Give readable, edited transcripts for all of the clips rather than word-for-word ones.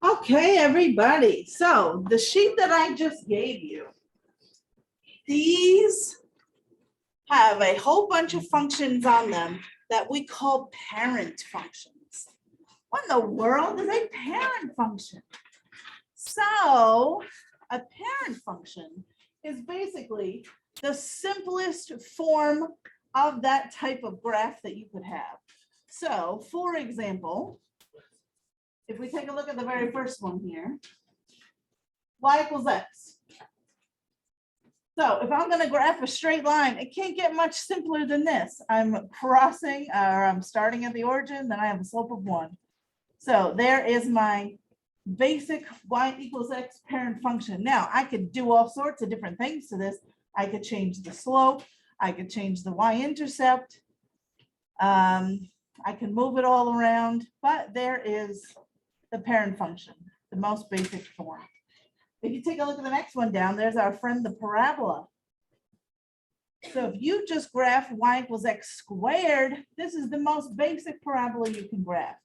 Okay, everybody. So the sheet that I just gave you, these have a whole bunch of functions on them that we call parent functions. What in the world is a parent function? So a parent function is basically the simplest form of that type of graph that you could have. So for example, if we take a look at the very first one here, y equals x. So if I'm going to graph a straight line, it can't get much simpler than this. I'm crossing or I'm starting at the origin, then I have a slope of 1. So there is my basic y equals x parent function. Now I could do all sorts of different things to this. I could change the slope. I could change the y-intercept. I can move it all around, but there is the parent function, the most basic form. If you take a look at the next one down, there's our friend, the parabola. So if you just graph y equals x squared, this is the most basic parabola you can graph.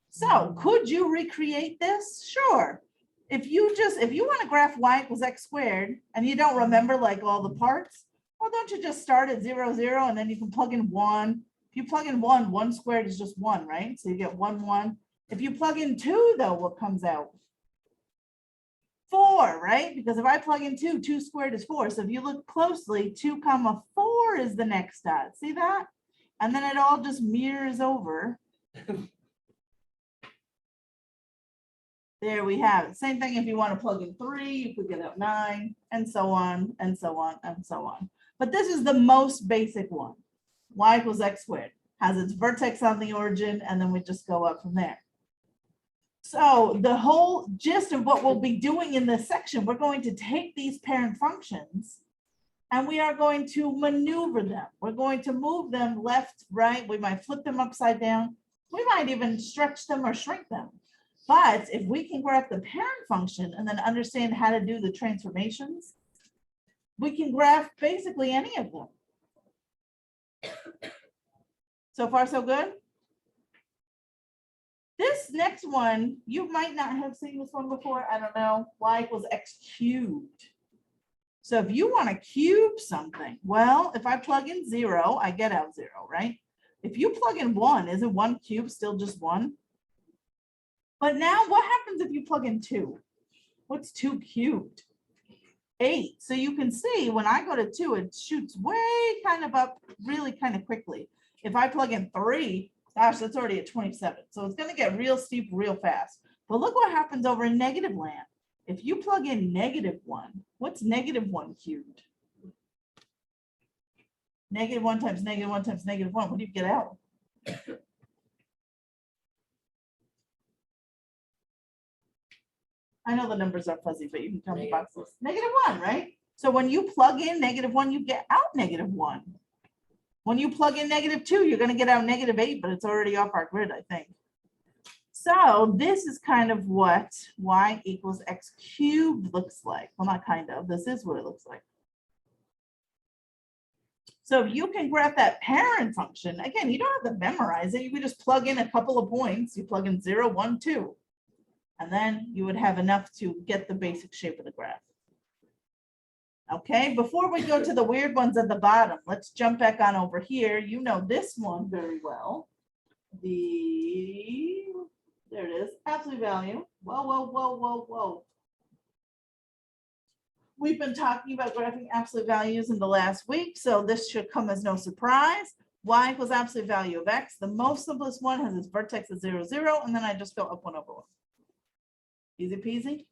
So could you recreate this? Sure. If you want to graph y equals x squared and you don't remember like all the parts, well, don't you just start at 0, 0, and then you can plug in 1. If you plug in 1, 1 squared is just 1, right? So you get 1, 1. If you plug in 2, though, what comes out? 4, right? Because if I plug in 2, 2 squared is 4. So if you look closely, 2 comma 4 is the next dot. See that? And then it all just mirrors over. There we have it. Same thing if you want to plug in 3, you could get out 9, and so on, and so on, and so on. But this is the most basic one. Y equals x squared. Has its vertex on the origin, and then we just go up from there. So the whole gist of what we'll be doing in this section, we're going to take these parent functions and we are going to maneuver them. We're going to move them left, right. We might flip them upside down. We might even stretch them or shrink them. But if we can graph the parent function and then understand how to do the transformations, we can graph basically any of them. So far, so good? This next one, you might not have seen this one before. I don't know. Y equals x cubed. So if you want to cube something, well, if I plug in 0, I get out 0, right? If you plug in 1, isn't 1 cubed still just 1? But now what happens if you plug in 2? What's 2 cubed? 8. So you can see when I go to 2, it shoots way kind of up really kind of quickly. If I plug in 3, gosh, that's already at 27. So it's going to get real steep real fast. But look what happens over in negative land. If you plug in -1, what's -1 cubed? -1 times -1 times -1. What do you get out? I know the numbers are fuzzy, but you can tell me boxes. -1, right? So when you plug in -1, you get out -1. When you plug in -2, you're going to get out -8, but it's already off our grid, I think. So this is kind of what y equals x cubed looks like. Well, not kind of. This is what it looks like. So if you can graph that parent function, again, you don't have to memorize it. You can just plug in a couple of points. You plug in 0, 1, 2. And then you would have enough to get the basic shape of the graph. Okay, before we go to the weird ones at the bottom, let's jump back on over here. You know this one very well. There it is, absolute value. Whoa, whoa, whoa, whoa, whoa. We've been talking about graphing absolute values in the last week, so this should come as no surprise. Y equals absolute value of x. The most simplest one has its vertex at 0, 0, and then I just go up 1 over 1. Easy peasy.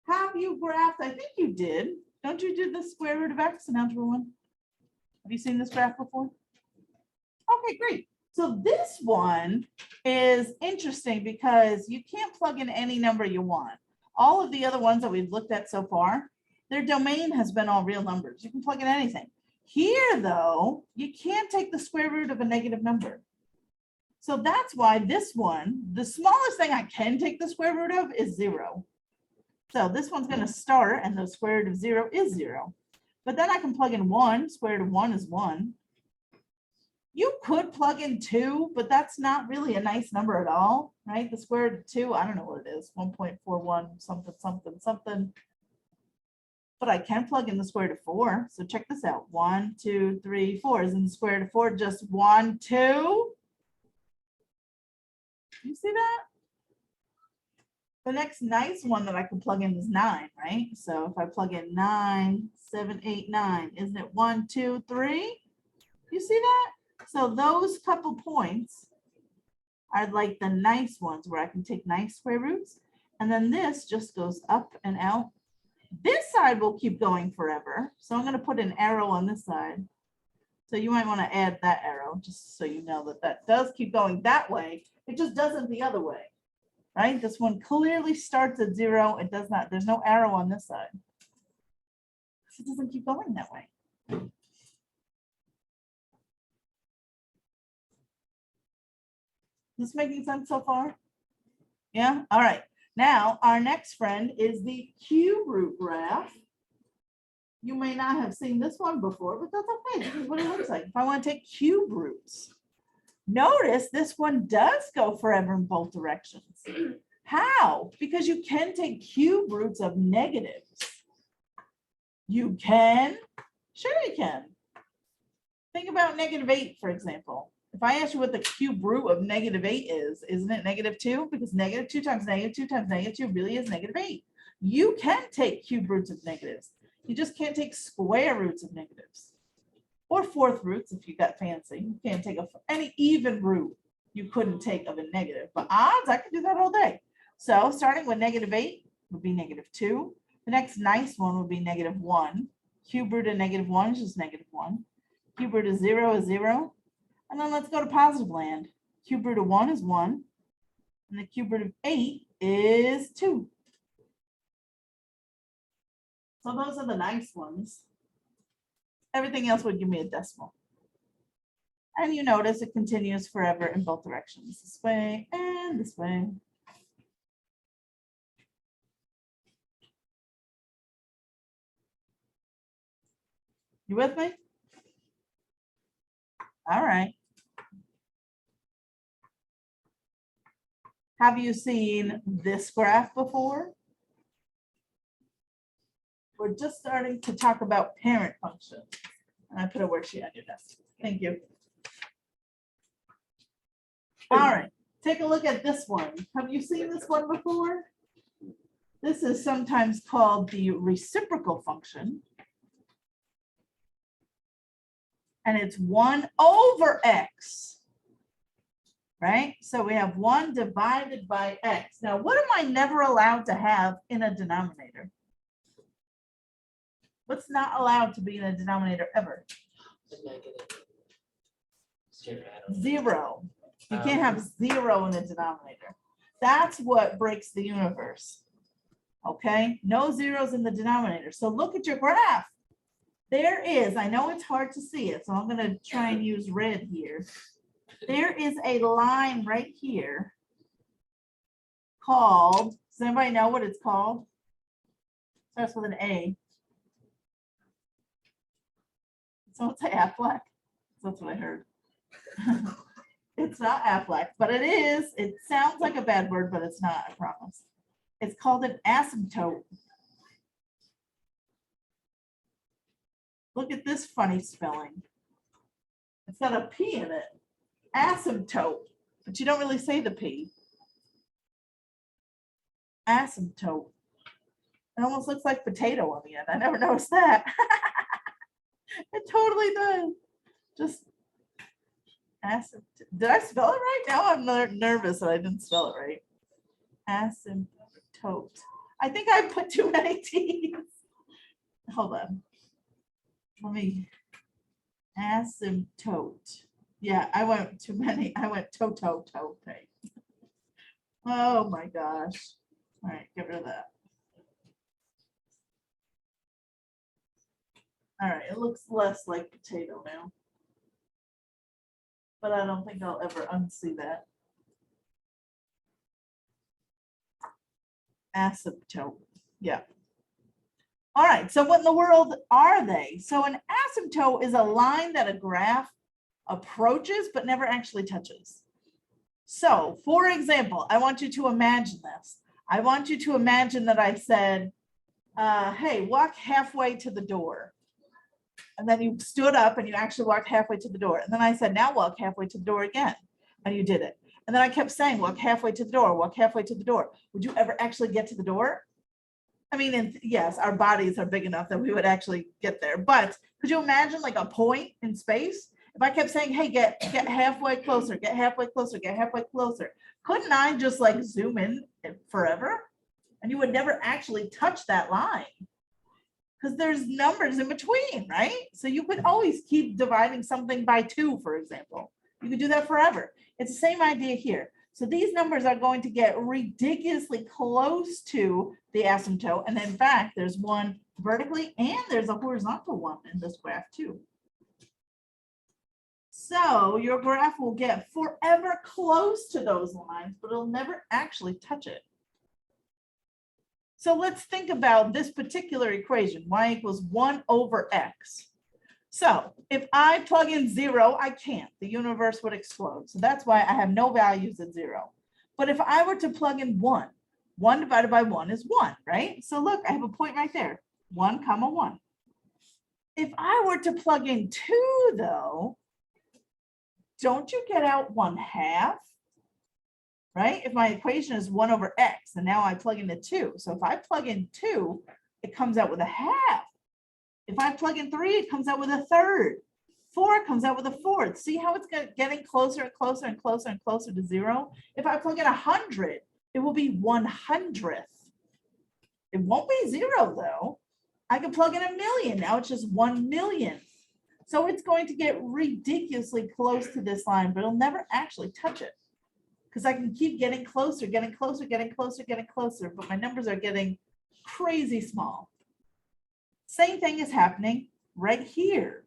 Have you graphed? I think you did. Don't you do the square root of x in algebra 1? Have you seen this graph before? Okay, great. So this one is interesting because you can't plug in any number you want. All of the other ones that we've looked at so far, their domain has been all real numbers. You can plug in anything. Here, though, you can't take the square root of a negative number. So that's why this one, the smallest thing I can take the square root of is 0. So this one's going to start, and the square root of 0 is 0. But then I can plug in 1. Square root of 1 is 1. You could plug in 2, but that's not really a nice number at all, right? The square root of 2, I don't know what it is, 1.41 something, something, something. But I can plug in the square root of 4. So check this out. 1, 2, 3, 4. Isn't the square root of 4 just 1, 2? You see that? The next nice one that I can plug in is 9, right? So if I plug in 9, 7, 8, 9, isn't it 1, 2, 3? You see that? So those couple points are like the nice ones where I can take nice square roots. And then this just goes up and out. This side will keep going forever. So I'm going to put an arrow on this side. So you might want to add that arrow just so you know that that does keep going that way. It just doesn't the other way, right? This one clearly starts at 0. It does not. There's no arrow on this side. It doesn't keep going that way. Is this making sense so far? Yeah. All right. Now, our next friend is the cube root graph. You may not have seen this one before, but that's okay. This is what it looks like. If I want to take cube roots, notice this one does go forever in both directions. How? Because you can take cube roots of negatives. You can? Sure you can. Think about -8, for example. If I ask you what the cube root of -8 is, isn't it -2? Because -2 times -2 times -2 really is -8. You can take cube roots of negatives. You just can't take square roots of negatives. Or fourth roots if you got fancy. You can't take any even root you couldn't take of a negative. But odds, I could do that all day. So starting with -8 would be -2. The next nice one would be -1. Cube root of -1 is just -1. Cube root of 0 is 0. And then let's go to positive land. Cube root of 1 is 1. And the cube root of 8 is 2. So those are the nice ones. Everything else would give me a decimal. And you notice it continues forever in both directions, this way and this way. You with me? All right. Have you seen this graph before? We're just starting to talk about parent functions. And I put a worksheet on your desk. Thank you. All right, take a look at this one. Have you seen this one before? This is sometimes called the reciprocal function. And it's 1 over x. Right? So we have 1 divided by x. Now, what am I never allowed to have in a denominator? What's not allowed to be in a denominator ever? 0. You can't have 0 in a denominator. That's what breaks the universe. Okay? No zeros in the denominator. So look at your graph. There is, I know it's hard to see it, so I'm going to try and use red here. There is a line right here called, does anybody know what it's called? Starts with an A. Someone say Affleck? That's what I heard. It's not Affleck, but it is. It sounds like a bad word, but it's not, I promise. It's called an asymptote. Look at this funny spelling. It's got a P in it. Asymptote, but you don't really say the P. Asymptote. It almost looks like potato on the end. I never noticed that. It totally does. Just asymptote. Did I spell it right? Now I'm nervous that I didn't spell it right. Asymptote. I think I put too many T's. Hold on. Let me. Asymptote. Yeah, I went too many. I went toe. Oh my gosh. All right, get rid of that. All right, it looks less like potato now. But I don't think I'll ever unsee that. Asymptote. Yeah. All right, so what in the world are they? So an asymptote is a line that a graph approaches, but never actually touches. So for example, I want you to imagine this. I want you to imagine that I said, hey, walk halfway to the door. And then you stood up and you actually walked halfway to the door. And then I said, now walk halfway to the door again. And you did it. And then I kept saying, walk halfway to the door, walk halfway to the door. Would you ever actually get to the door? I mean, and yes, our bodies are big enough that we would actually get there. But could you imagine like a point in space? If I kept saying, hey, get halfway closer, get halfway closer, get halfway closer, couldn't I just like zoom in forever? And you would never actually touch that line because there's numbers in between, right? So you could always keep dividing something by 2, for example. You could do that forever. It's the same idea here. So these numbers are going to get ridiculously close to the asymptote. And in fact, there's one vertically and there's a horizontal one in this graph too. So your graph will get forever close to those lines, but it'll never actually touch it. So let's think about this particular equation, y equals 1 over x. So if I plug in 0, I can't. The universe would explode. So that's why I have no values at 0. But if I were to plug in 1, 1 divided by 1 is 1, right? So look, I have a point right there, 1 comma 1. If I were to plug in 2, though, don't you get out 1/2? Right? If my equation is 1 over x, and now I plug in a 2. So if I plug in 2, it comes out with 1/2. If I plug in 3, it comes out with 1/3. 4 comes out with 1/4. See how it's getting closer and closer and closer and closer to 0? If I plug in 100, it will be 1/100th. It won't be 0 though. I can plug in 1,000,000. Now it's just 1,000,000th. So it's going to get ridiculously close to this line, but it'll never actually touch it. Because I can keep getting closer, getting closer, getting closer, getting closer, but my numbers are getting crazy small. Same thing is happening right here.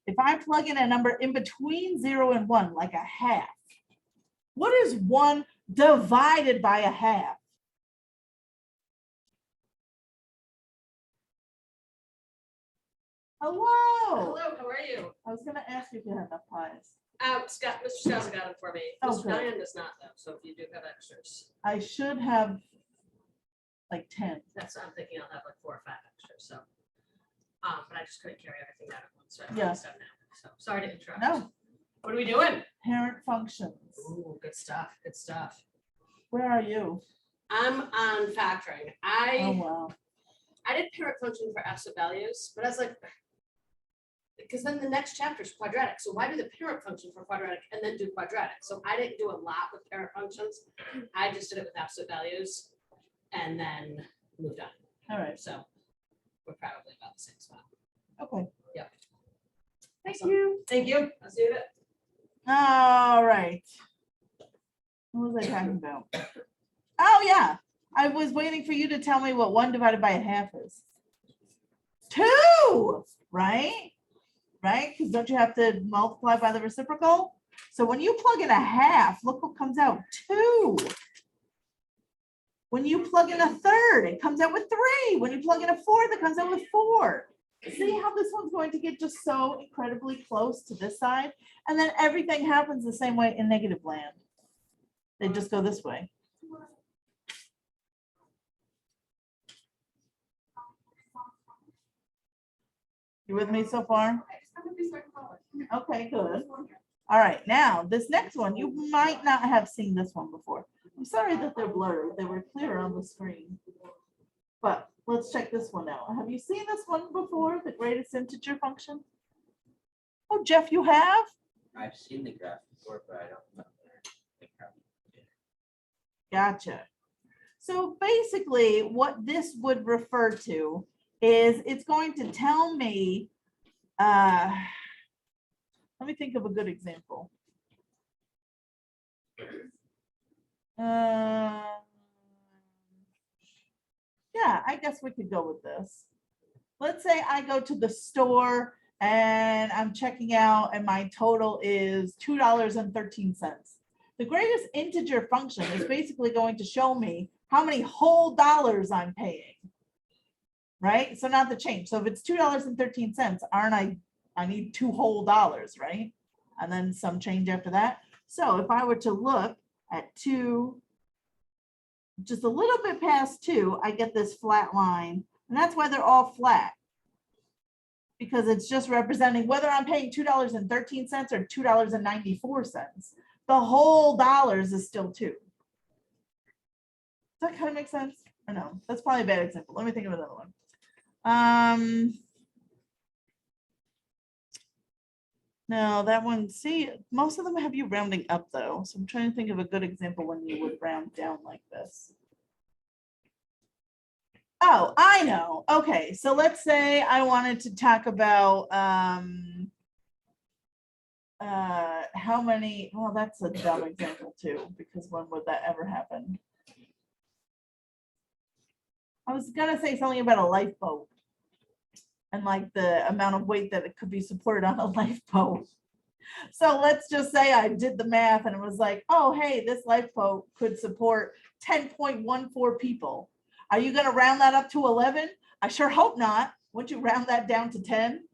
If I plug in a number in between 0 and 1, like 1/2, what is 1 divided by 1/2? Hello. Hello, how are you? I was going to ask you if you had enough pies. Scott, Mr. Scott got them for me. Oh, Mr. good. Diane does not though, so if you do have extras, I should have like 10. that's, I'm thinking I'll have like 4 or 5 extras, so. But I just couldn't carry everything down at once, so I Yeah. have stuff now. So sorry to interrupt. No, What are we doing? parent functions. Ooh, good stuff, good stuff. Where are you? I'm on factoring. Oh, wow. I did parent function for absolute values, but I was like, because then the next chapter is quadratic. So why do the parent function for quadratic and then do quadratic? So I didn't do a lot with parent functions. I just did it with absolute values and then moved on. All right. So we're probably about the same spot. Okay. Yep. Thank Awesome. you. Thank you. Let's do it. All right. What was I talking about? Oh, yeah. I was waiting for you to tell me what 1 divided by 1/2 is. 2, right? Right? Because don't you have to multiply by the reciprocal? So when you plug in 1/2, look what comes out, 2. When you plug in 1/3, it comes out with 3. When you plug in 1/4, it comes out with 4. See how this one's going to get just so incredibly close to this side? And then everything happens the same way in negative land. They just go this way. You with me so far? Okay, good. All right, now this next one, you might not have seen this one before. I'm sorry that they're blurred. They were clear on the screen. But let's check this one out. Have you seen this one before, the greatest integer function? Oh, Jeff, you have? I've seen the graph before, but I don't know. the graph. Gotcha. So basically what this would refer to is it's going to tell me, let me think of a good example. Yeah, I guess we could go with this. Let's say I go to the store and I'm checking out and my total is $2.13. The greatest integer function is basically going to show me how many whole dollars I'm paying, right? So not the change. So if it's $2.13, aren't I need 2 whole dollars, right? and then some change after that. So if I were to look at 2, just a little bit past 2, I get this flat line, and that's why they're all flat. Because it's just representing whether I'm paying $2.13 or $2.94. The whole dollars is still 2. Does that kind of make sense? Or no? That's probably a bad example. Let me think of another one. No, that one, see, most of them have you rounding up though. So I'm trying to think of a good example when you would round down like this. Oh, I know. Okay, so let's say I wanted to talk about how many, well, that's a dumb example too, because when would that ever happen? I was gonna say something about a lifeboat and like the amount of weight that it could be supported on a lifeboat. So let's just say I did the math and it was like, oh, hey, this lifeboat could support 10.14 people. Are you going to round that up to 11? I sure hope not. Would you round that down to 10?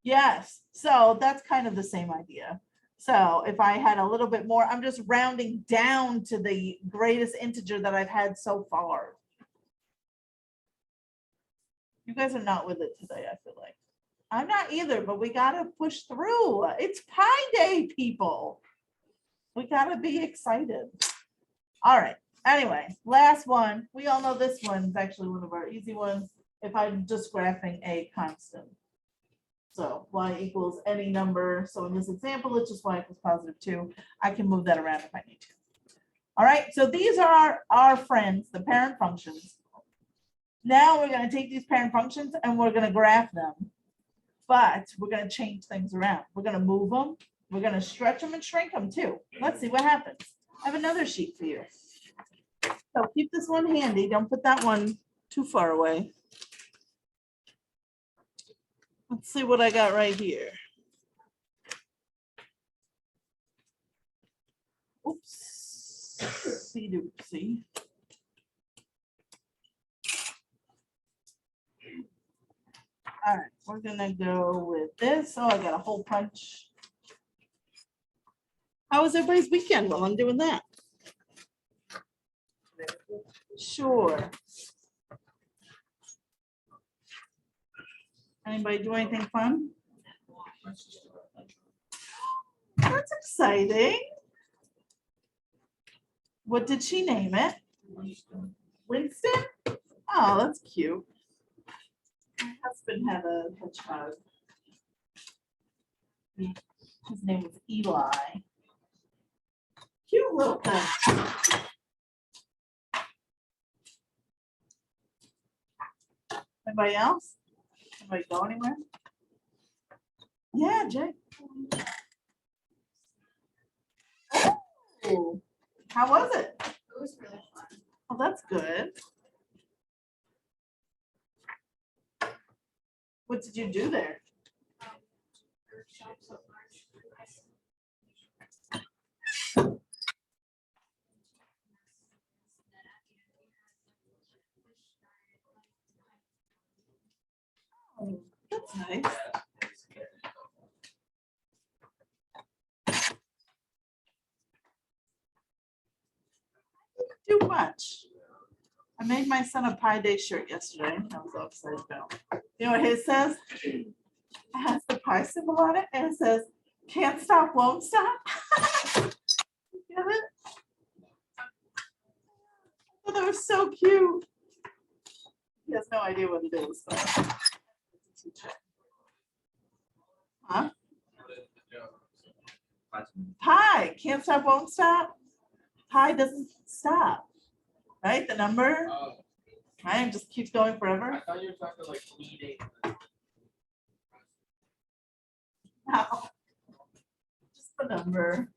Yes. So that's kind of the same idea. So if I had a little bit more, I'm just rounding down to the greatest integer that I've had so far. You guys are not with it today, I feel like. I'm not either, but we got to push through. It's Pi Day, people. We got to be excited. All right. Anyway, last one. We all know this one's actually one of our easy ones. If I'm just graphing a constant. So y equals any number. So in this example, it's just y equals +2. I can move that around if I need to. All right. So these are our friends, the parent functions. Now we're going to take these parent functions and we're going to graph them. But we're going to change things around. We're going to move them. We're going to stretch them and shrink them too. Let's see what happens. I have another sheet for you. So keep this one handy. Don't put that one too far away. Let's see what I got right here. Oops. Oopsie. All right, we're gonna go with this. Oh, I got a hole punch. How was everybody's weekend while I'm doing that? Sure. Anybody do anything fun? That's exciting. What did she name it? Winston? Oh, that's cute. My husband had a hedgehog. His name was Eli. Cute little thing. Anybody else? Anybody go anywhere? Yeah, Jay. Oh, how was it? It was really fun. Oh, that's good. What did you do there? Workshops at March. Oh, that's nice. Too much. I made my son a Pi Day shirt yesterday. I was all excited about. You know what his says? It has the pi symbol on it, and it says, "Can't stop, won't stop." Get it? Oh, that was so cute. He has no idea what it is, but huh? Pi, can't stop, won't stop. Pi doesn't stop, right? The number, right? Just keeps going I forever. thought you were talking like bleeding. No, just the number.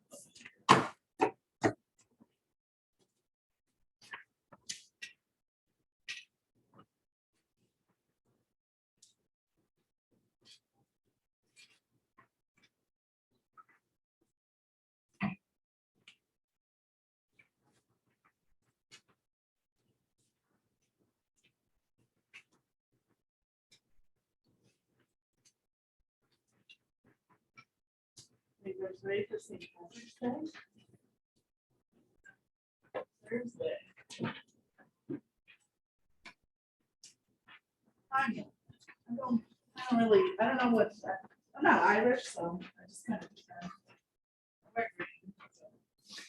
Maybe I everybody's ready for St. Patrick's Day? Thursday. I don't know what, I'm not Irish, so I just kind of.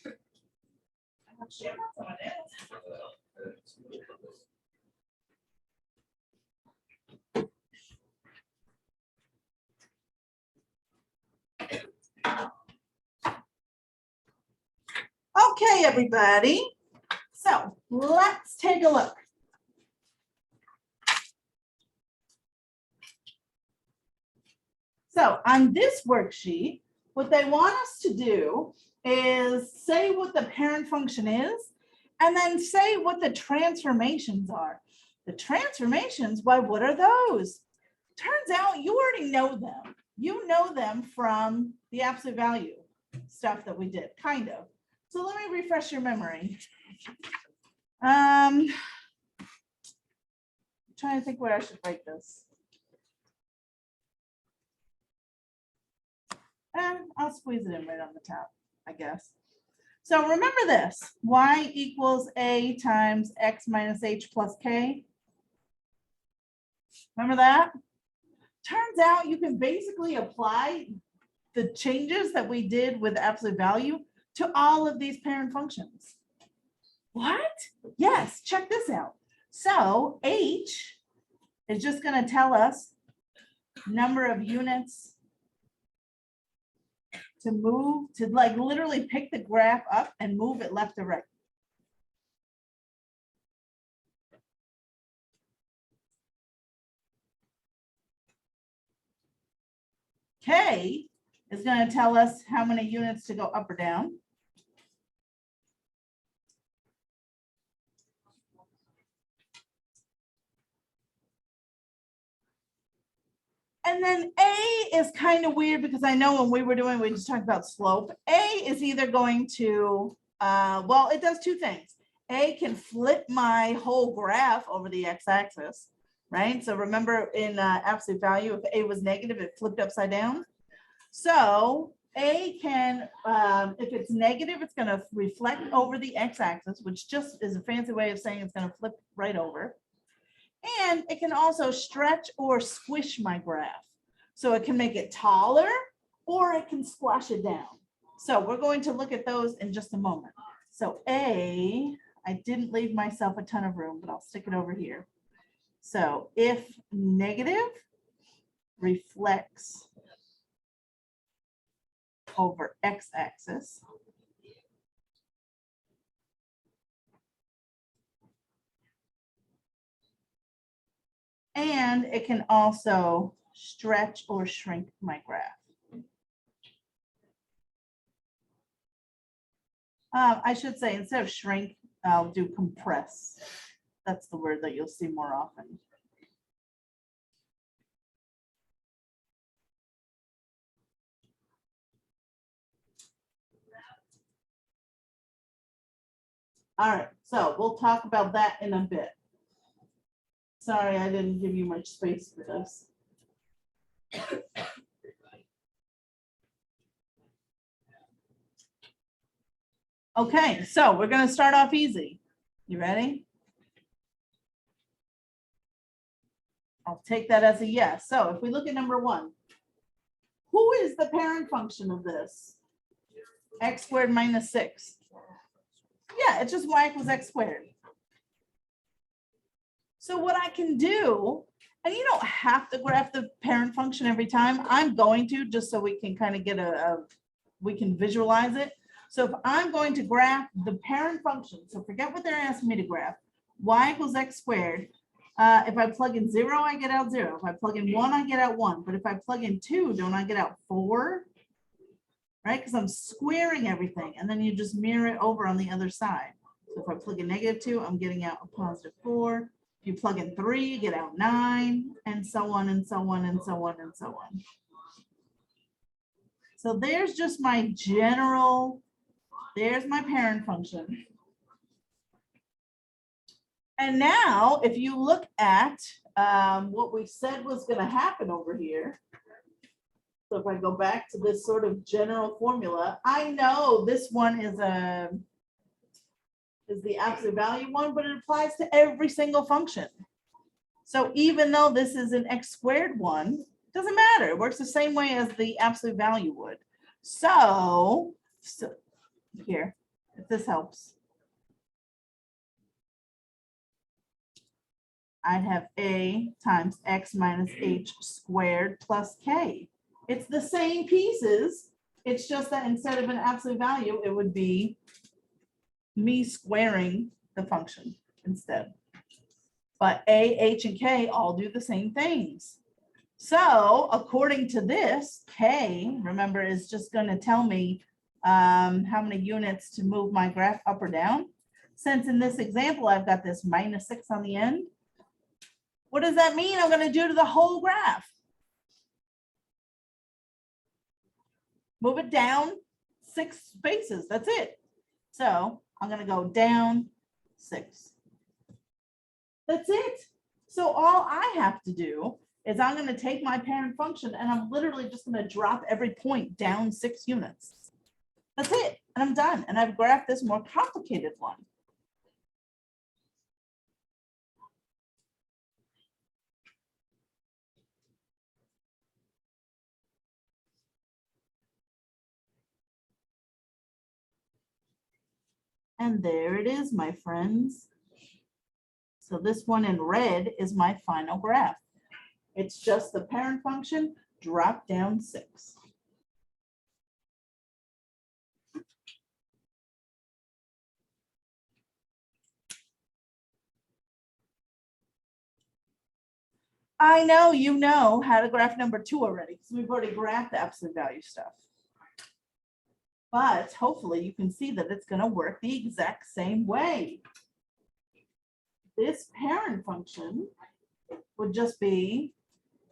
I'm not sure about someone else. Okay, everybody. So let's take a look. So on this worksheet, what they want us to do is say what the parent function is, and then say what the transformations are. The transformations, why, what are those? Turns out you already know them. You know them from the absolute value stuff that we did, kind of. So let me refresh your memory. I'm trying to think where I should write this. And I'll squeeze it in right on the top, I guess. So remember this, y equals a times x minus h plus k. Remember that? Turns out you can basically apply the changes that we did with absolute value to all of these parent functions. What? Yes, check this out. So h is just going to tell us number of units to move, to like literally pick the graph up and move it left to right. K is going to tell us how many units to go up or down. And then A is kind of weird because I know when we were doing, we just talked about slope. A is either going to, well, it does two things. A can flip my whole graph over the x-axis, right? So remember in absolute value, if A was negative, it flipped upside down. So A can, if it's negative, it's going to reflect over the x-axis, which just is a fancy way of saying it's going to flip right over. And it can also stretch or squish my graph. So it can make it taller or it can squash it down. So we're going to look at those in just a moment. So A, I didn't leave myself a ton of room, but I'll stick it over here. So if negative reflects over x-axis, and it can also stretch or shrink my graph. I should say instead of shrink, I'll do compress. That's the word that you'll see more often. All right, so we'll talk about that in a bit. Sorry, I didn't give you much space for this. Okay, so we're going to start off easy. You ready? I'll take that as a yes. So if we look at number one, who is the parent function of this? X squared minus 6. Yeah, it's just y equals x squared. So what I can do, and you don't have to graph the parent function every time. I'm going to, just so we can kind of get we can visualize it. So if I'm going to graph the parent function, so forget what they're asking me to graph, y equals x squared. If I plug in 0, I get out 0. If I plug in 1, I get out 1. But if I plug in 2, don't I get out 4? Right? Because I'm squaring everything. And then you just mirror it over on the other side. So if I plug in -2, I'm getting out a +4. If you plug in 3, you get out 9, and so on and so on and so on and so on. So there's just my general, there's my parent function. And now, if you look at what we said was going to happen over here, So if I go back to this sort of general formula, I know this one is the absolute value one, but it applies to every single function. So even though this is an x squared one, it doesn't matter. It works the same way as the absolute value would. So here, if this helps, I'd have a times x minus h squared plus k. It's the same pieces. It's just that instead of an absolute value, it would be me squaring the function instead. But a, h, and k all do the same things. So according to this, k, remember, is just going to tell me how many units to move my graph up or down. Since in this example, I've got this -6 on the end. What does that mean I'm going to do to the whole graph? Move it down 6 spaces. That's it. So I'm going to go down 6. That's it. So all I have to do is I'm going to take my parent function and I'm literally just going to drop every point down 6 units. That's it. And I'm done. And I've graphed this more complicated one. And there it is, my friends. So this one in red is my final graph. It's just the parent function dropped down 6. I know you know how to graph number 2 already, because we've already graphed the absolute value stuff. But hopefully you can see that it's going to work the exact same way. This parent function would just be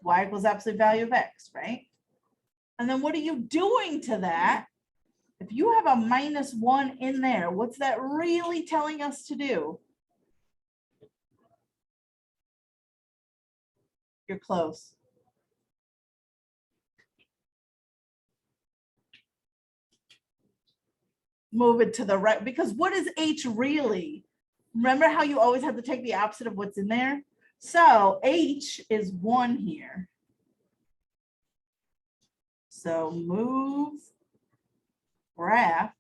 y equals absolute value of x, right? And then what are you doing to that? If you have a -1 in there, what's that really telling us to do? You're close. Move it to the right, because what is h really? Remember how you always have to take the opposite of what's in there? So h is 1 here. So move graph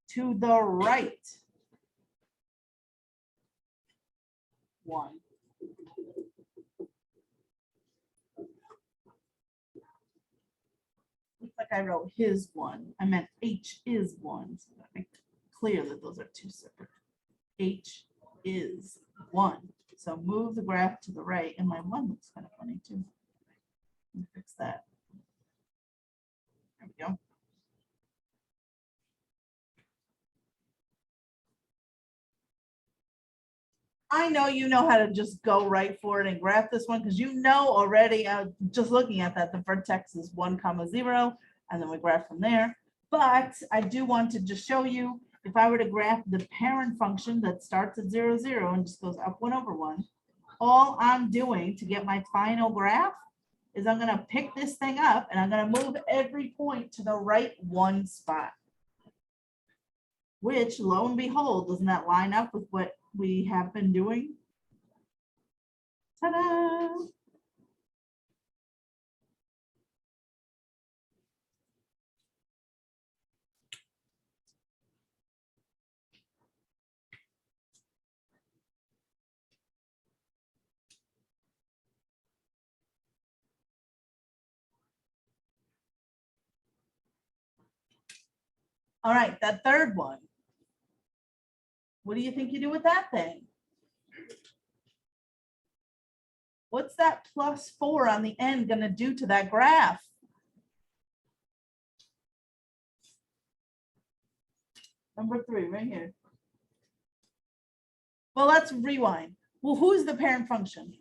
to the right 1. Looks like I wrote his 1. I meant h is 1. So that makes it clear that those are 2 separate. H is 1. So move the graph to the right, and my 1 looks kind of funny too. Let me fix that. There we go. I know you know how to just go right for it and graph this one, because you know already, just looking at that, the vertex is 1, 0, and then we graph from there. But I do want to just show you, if I were to graph the parent function that starts at 0, 0 and just goes up 1 over 1, all I'm doing to get my final graph is I'm going to pick this thing up and I'm going to move every point to the right 1 spot. Which, lo and behold, doesn't that line up with what we have been doing? Ta-da! All right, that third one. What do you think you do with that thing? What's that +4 on the end going to do to that graph? Number 3, right here. Well, let's rewind. Well, who's the parent function?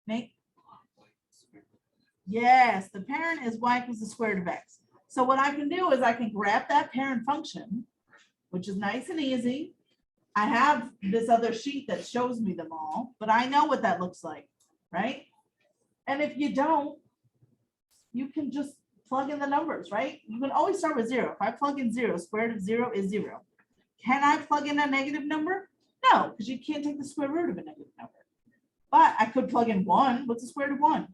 Nate? Yes, the parent is y equals the square root of x. So what I can do is I can grab that parent function, which is nice and easy. I have this other sheet that shows me them all, but I know what that looks like, right? And if you don't, you can just plug in the numbers, right? You can always start with 0. If I plug in 0, square root of 0 is 0. Can I plug in a negative number? No, because you can't take the square root of a negative number. But I could plug in 1. What's the square root of 1?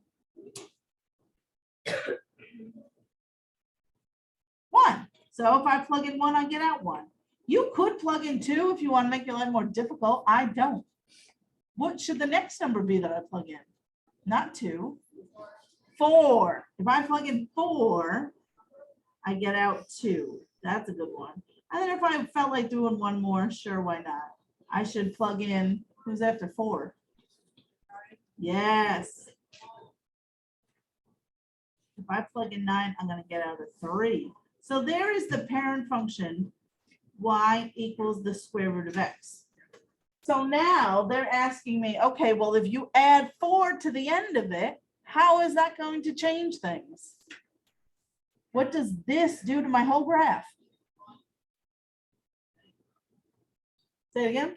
1. So if I plug in 1, I get out 1. You could plug in 2 if you want to make your life more difficult. I don't. What should the next number be that I plug in? Not 2. 4. If I plug in 4, I get out 2. That's a good one. And then if I felt like doing one more, sure, why not? I should plug in, who's after 4? Yes. If I plug in 9, I'm going to get out a 3. So there is the parent function, y equals the square root of x. So now they're asking me, okay, well, if you add 4 to the end of it, how is that going to change things? What does this do to my whole graph? Say it again.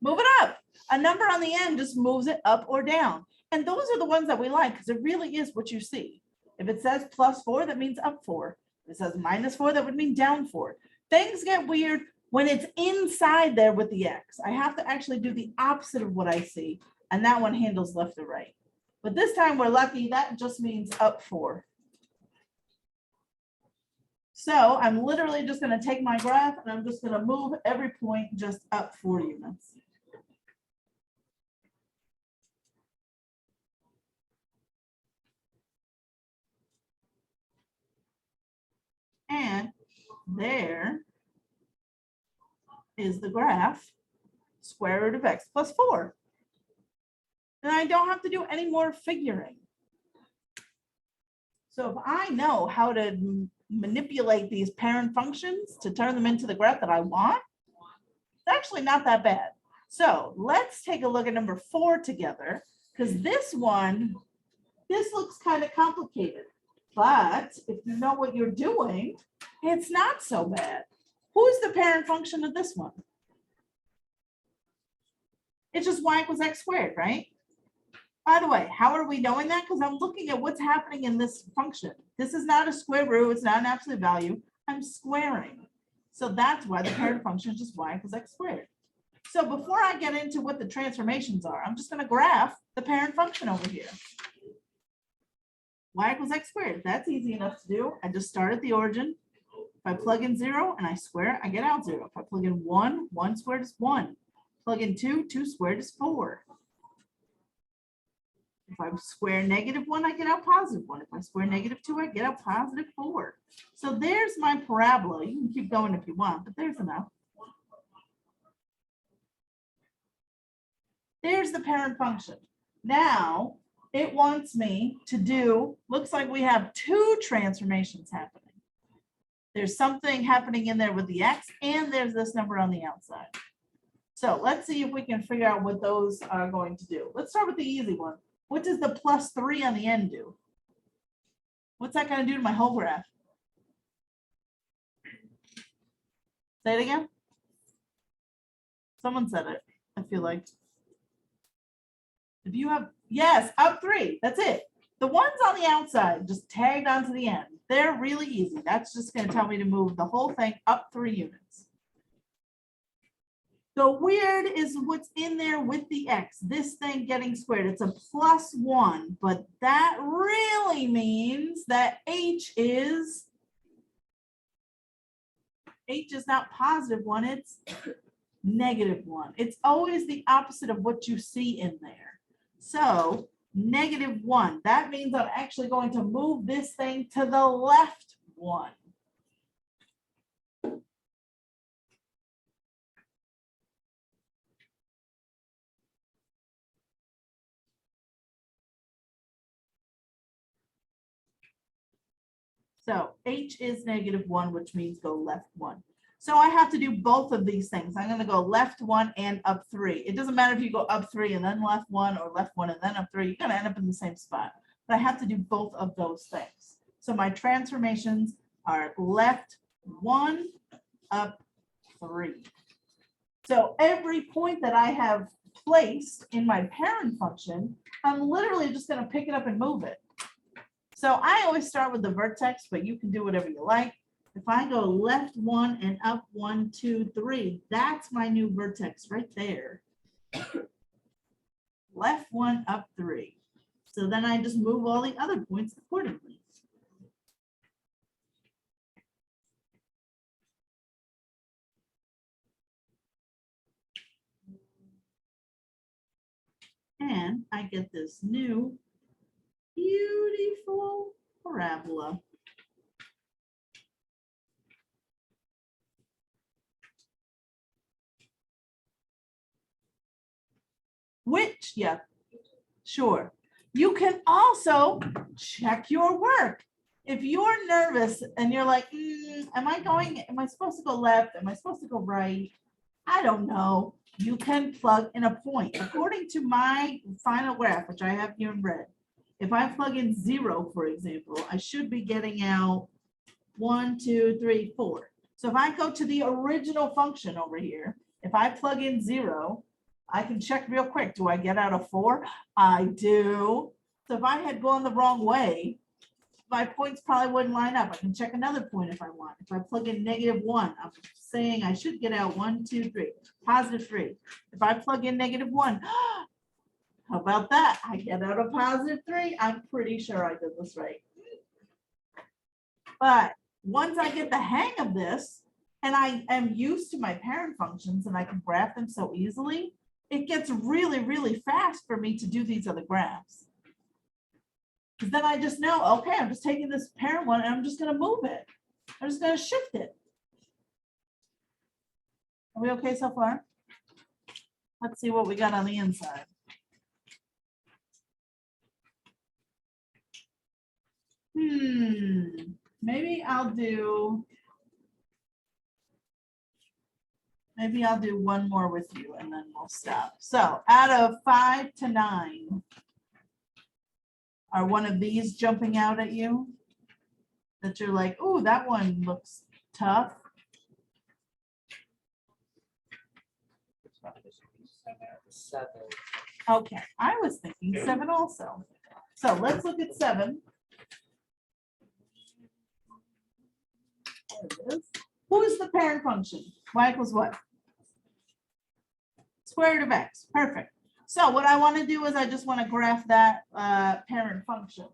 Move it up. A number on the end just moves it up or down. And those are the ones that we like because it really is what you see. If it says +4, that means up 4. If it says -4, that would mean down 4. Things get weird when it's inside there with the x. I have to actually do the opposite of what I see. And that one handles left or right. But this time we're lucky. That just means up 4. So I'm literally just going to take my graph and I'm just going to move every point just up 4 units. And there is the graph, square root of x plus 4. And I don't have to do any more figuring. So if I know how to manipulate these parent functions to turn them into the graph that I want, it's actually not that bad. So let's take a look at number 4 together, because this one, this looks kind of complicated. But if you know what you're doing, it's not so bad. Who's the parent function of this one? It's just y equals x squared, right? By the way, how are we knowing that? Because I'm looking at what's happening in this function. This is not a square root. It's not an absolute value. I'm squaring. So that's why the parent function is just y equals x squared. So before I get into what the transformations are, I'm just going to graph the parent function over here. Y equals x squared. That's easy enough to do. I just start at the origin. If I plug in 0 and I square, I get out 0. If I plug in 1, 1 squared is 1. Plug in 2, 2 squared is 4. If I square -1, I get out +1. If I square -2, I get out +4. So there's my parabola. You can keep going if you want, but there's enough. There's the parent function. Now it wants me to do, looks like we have 2 transformations happening. There's something happening in there with the x, and there's this number on the outside. So let's see if we can figure out what those are going to do. Let's start with the easy one. What does the +3 on the end do? What's that going to do to my whole graph? Say it again. Someone said it, I feel like. If you have, yes, up 3, that's it. The ones on the outside just tagged onto the end. They're really easy. That's just going to tell me to move the whole thing up 3 units. The weird is what's in there with the x, this thing getting squared. It's a +1, but that really means that h is not +1, it's -1. It's always the opposite of what you see in there. So -1, that means I'm actually going to move this thing to the left 1. So h is -1, which means go left 1. So I have to do both of these things. I'm going to go left 1 and up 3. It doesn't matter if you go up 3 and then left 1 or left 1 and then up 3. You're going to end up in the same spot. But I have to do both of those things. So my transformations are left 1, up 3. So every point that I have placed in my parent function, I'm literally just gonna pick it up and move it. So I always start with the vertex, but you can do whatever you like. If I go left 1 and up 1, 2, 3, that's my new vertex right there. Left 1, up 3. So then I just move all the other points accordingly. And I get this new beautiful parabola. Which, yeah, sure. You can also check your work. If you're nervous and you're like, am I supposed to go left? Am I supposed to go right? I don't know. You can plug in a point. According to my final graph, which I have here in red, if I plug in 0, for example, I should be getting out 1, 2, 3, 4. So if I go to the original function over here, if I plug in 0, I can check real quick. Do I get out a 4? I do. So if I had gone the wrong way, my points probably wouldn't line up. I can check another point if I want. If I plug in -1, I'm saying I should get out 1, 2, 3, +3. If I plug in -1, how about that? I get out a +3. I'm pretty sure I did this right. But once I get the hang of this, and I am used to my parent functions and I can graph them so easily, it gets really, really fast for me to do these other graphs. Because then I just know, okay, I'm just taking this parent one and I'm just going to move it. I'm just going to shift it. Are we okay so far? Let's see what we got on the inside. Maybe I'll do one more with you and then we'll stop. So out of 5 to 9, are one of these jumping out at you that you're like, oh, that one looks tough? Seven. Okay, I was thinking 7 also. So let's look at 7. There it is. Who is the parent function? Y equals what? Square root of x. Perfect. So what I want to do is I just want to graph that parent function.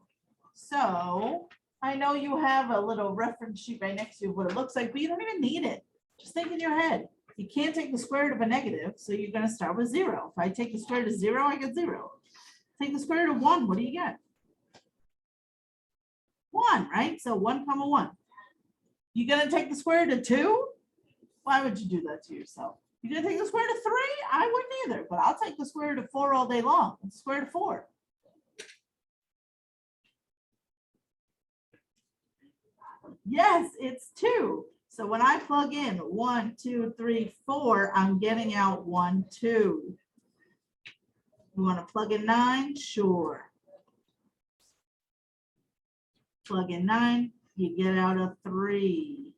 So I know you have a little reference sheet right next to you of what it looks like, but you don't even need it. Just think in your head. You can't take the square root of a negative, so you're going to start with 0. If I take the square root of 0, I get 0. Take the square root of 1, what do you get? 1, right? So 1, 1. You're going to take the square root of 2? Why would you do that to yourself? You're going to take the square root of 3? I wouldn't either, but I'll take the square root of 4 all day long. It's the square root of 4. Yes, it's 2. So when I plug in 1, 2, 3, 4, I'm getting out 1, 2. You want to plug in 9? Sure. Plug in 9, you get out a 3.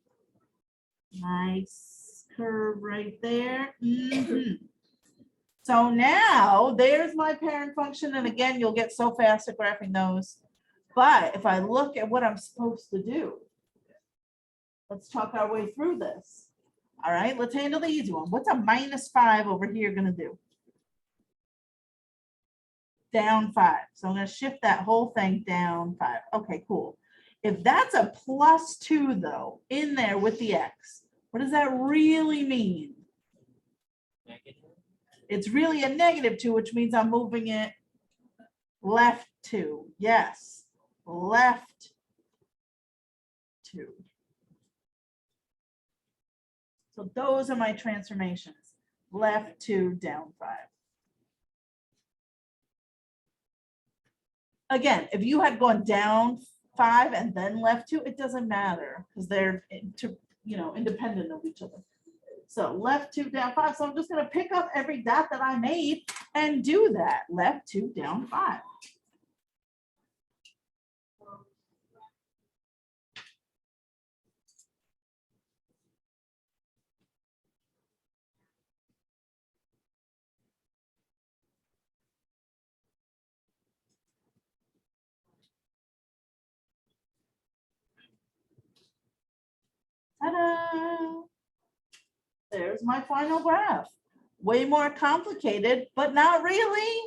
Nice curve right there. So now there's my parent function. And again, you'll get so fast at graphing those. But if I look at what I'm supposed to do, let's talk our way through this. All right, let's handle the easy one. What's a -5 over here going to do? Down 5. So I'm going to shift that whole thing down 5. Okay, cool. If that's a +2 though, in there with the x, what does that really mean? Negative. It's really a -2, which means I'm moving it left 2. Yes, left 2. So those are my transformations. Left 2, down 5. Again, if you had gone down 5 and then left 2, it doesn't matter because they're independent of each other. So left 2, down 5. So I'm just going to pick up every dot that I made and do that. Left 2, down 5. Ta-da! There's my final graph. Way more complicated, but not really.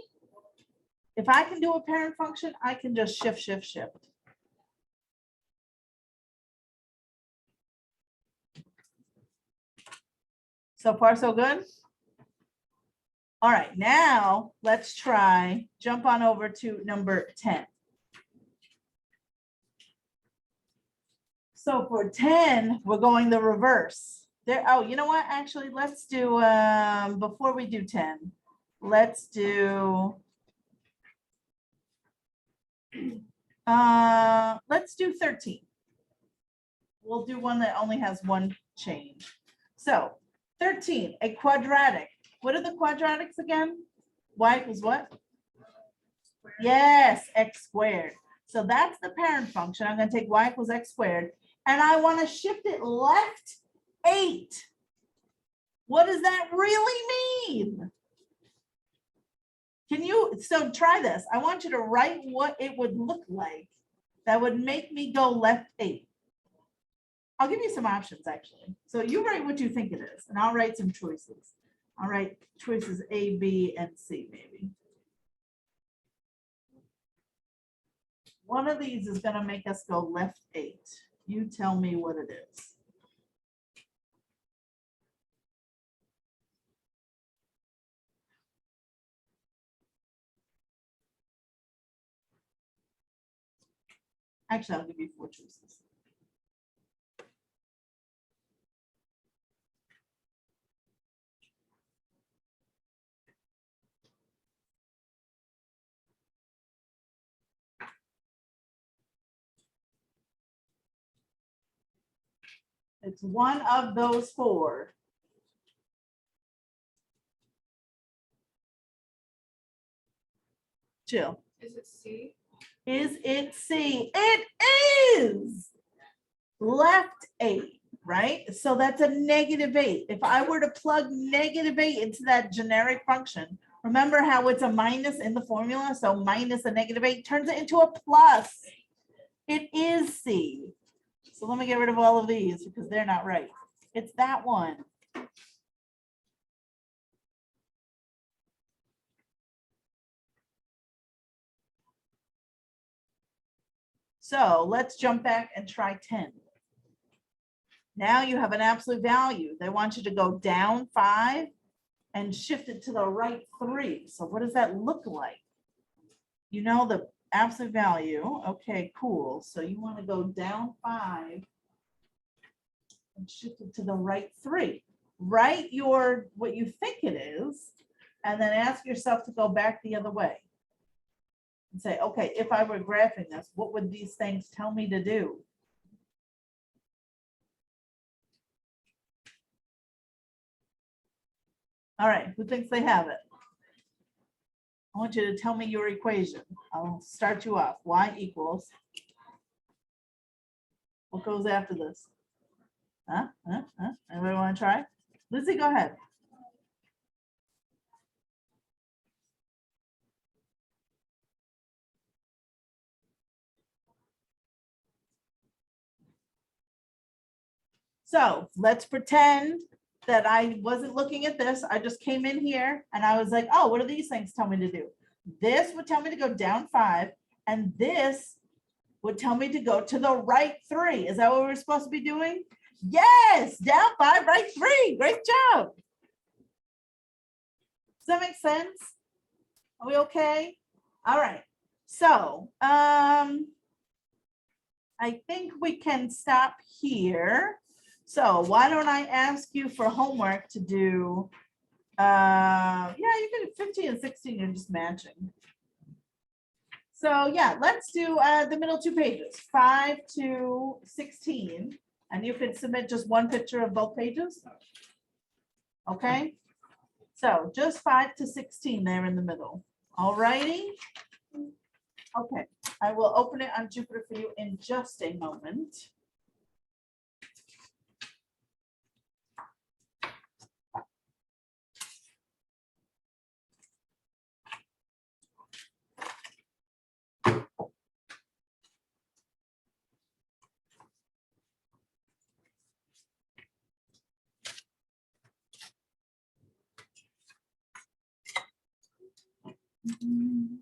If I can do a parent function, I can just shift, shift, shift. So far, so good? All right, now let's try, jump on over to number 10. So for 10, we're going the reverse. There, oh, you know what? Actually, let's do, before we do 10, let's do 13. We'll do one that only has one change. So 13, a quadratic. What are the quadratics again? Y equals what? Yes, x squared. So that's the parent function. I'm going to take y equals x squared, and I want to shift it left 8. What does that really mean? Can you, so try this. I want you to write what it would look like that would make me go left 8. I'll give you some options actually. So you write what you think it is, and I'll write some choices. I'll write choices A, B, and C maybe. One of these is going to make us go left 8. You tell me what it is. Actually, I'll give you 4 choices. It's one of those 4. Jill. Is it C? Is it C? It is left 8, right? So that's a -8. If I were to plug -8 into that generic function, remember how it's a minus in the formula? So minus a -8 turns it into a plus. It is C. So let me get rid of all of these because they're not right. It's that one. So let's jump back and try 10. Now you have an absolute value. They want you to go down 5 and shift it to the right 3. So what does that look like? You know the absolute value. Okay, cool. So you want to go down 5 and shift it to the right 3. Write your what you think it is, and then ask yourself to go back the other way. And say, okay, if I were graphing this, what would these things tell me to do? All right, who thinks they have it? I want you to tell me your equation. I'll start you off. Y equals. What goes after this? Anybody want to try? Lizzie, go ahead. So let's pretend that I wasn't looking at this. I just came in here and I was like, oh, what do these things tell me to do? This would tell me to go down 5, and this would tell me to go to the right 3. Is that what we're supposed to be doing? Yes, down 5, right 3. Great job. Does that make sense? Are we okay? All right. So I think we can stop here. So why don't I ask you for homework to do, yeah, you can do 15 and 16, you're just matching. So yeah, let's do the middle 2 pages, 5 to 16, and you can submit just one picture of both pages. Okay, so just 5 to 16 there in the middle. All righty. Okay, I will open it on Jupyter for you in just a moment. Mhm.